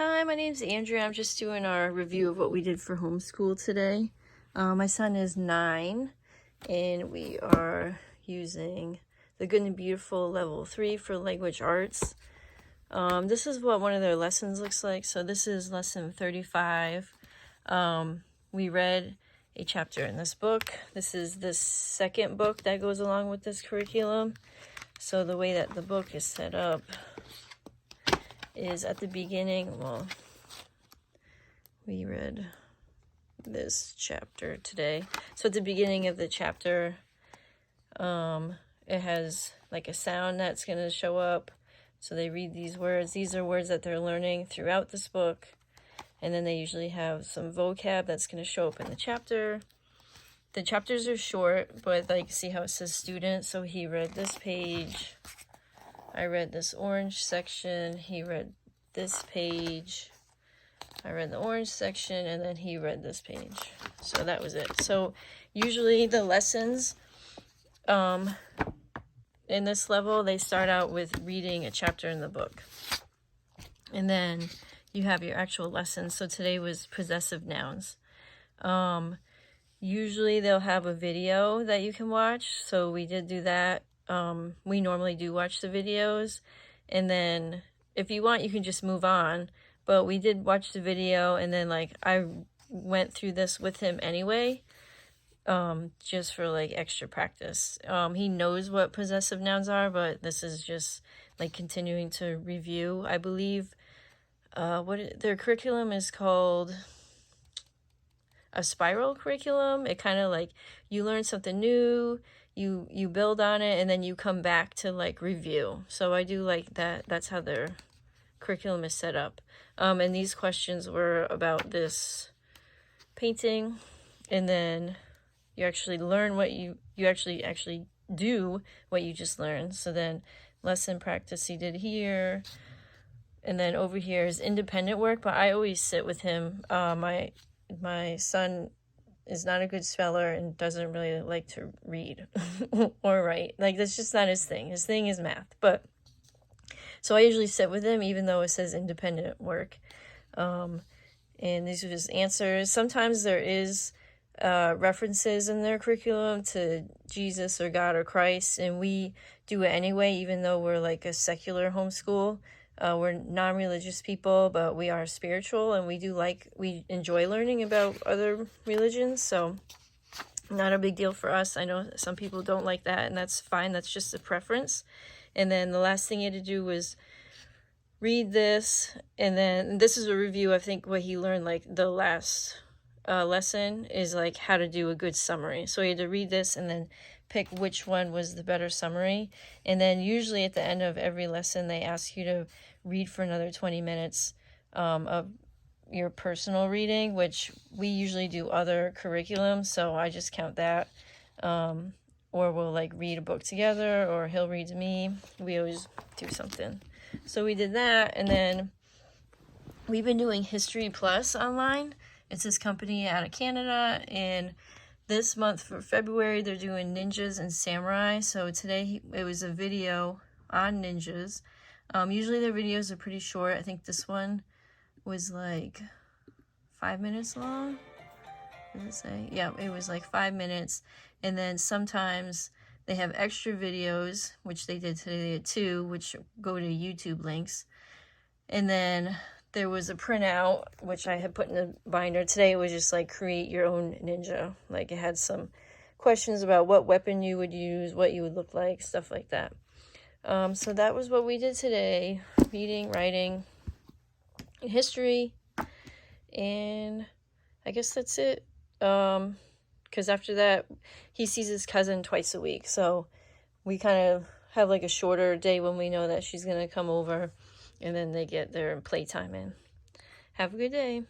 Hi, my name's Andrea. I'm just doing our review of what we did for homeschool today. My son is 9, and we are using the Good and Beautiful Level 3 for Language Arts. This is what one of their lessons looks like. So this is lesson 35. We read a chapter in this book. This is the second book that goes along with this curriculum. So the way that the book is set up is at the beginning, well, we read this chapter today. So at the beginning of the chapter, it has like a sound that's going to show up. So they read these words. These are words that they're learning throughout this book. And then they usually have some vocab that's going to show up in the chapter. The chapters are short, but like see how it says student. So he read this page. I read this orange section. He read this page. I read the orange section, and then he read this page. So that was it. So usually the lessons in this level, they start out with reading a chapter in the book. And then you have your actual lessons. So today was possessive nouns. Usually they'll have a video that you can watch. So we did do that. We normally do watch the videos, and then if you want, you can just move on. But we did watch the video, and then like I went through this with him anyway, just for like extra practice. He knows what possessive nouns are, but this is just like continuing to review. I believe their curriculum is called a spiral curriculum. It kind of like you learn something new, you build on it, and then you come back to like review. So I do like that. That's how their curriculum is set up. And these questions were about this painting, and then you actually learn what you actually do what you just learned. So then lesson practice he did here, and then over here is independent work, but I always sit with him. My son is not a good speller and doesn't really like to read or write. Like, that's just not his thing. His thing is math. But so I usually sit with him, even though it says independent work. And these are just answers. Sometimes there is references in their curriculum to Jesus or God or Christ, and we do it anyway, even though we're like a secular homeschool. We're non-religious people, but we are spiritual, and we enjoy learning about other religions, so not a big deal for us. I know some people don't like that, and that's fine. That's just a preference. And then the last thing he had to do was read this, and then this is a review. I think what he learned, like the last lesson, is like how to do a good summary. So he had to read this and then pick which one was the better summary. And then usually at the end of every lesson, they ask you to read for another 20 minutes of your personal reading, which we usually do other curriculums, so I just count that. Or we'll like read a book together, or he'll read to me. We always do something. So we did that, and then we've been doing History Plus online. It's this company out of Canada, and this month for February, they're doing ninjas and samurai. So today it was a video on ninjas. Usually their videos are pretty short. I think this one was like 5 minutes long. What does it say? Yeah, it was like 5 minutes. And then sometimes they have extra videos, which they did today. They had 2, which go to YouTube links. And then there was a printout, which I had put in the binder. Today it was just like create your own ninja. Like it had some questions about what weapon you would use, what you would look like, stuff like that. So that was what we did today. Reading, writing, history, and I guess that's it. Because after that, he sees his cousin twice a week. So we kind of have like a shorter day when we know that she's going to come over, and then they get their playtime in. Have a good day.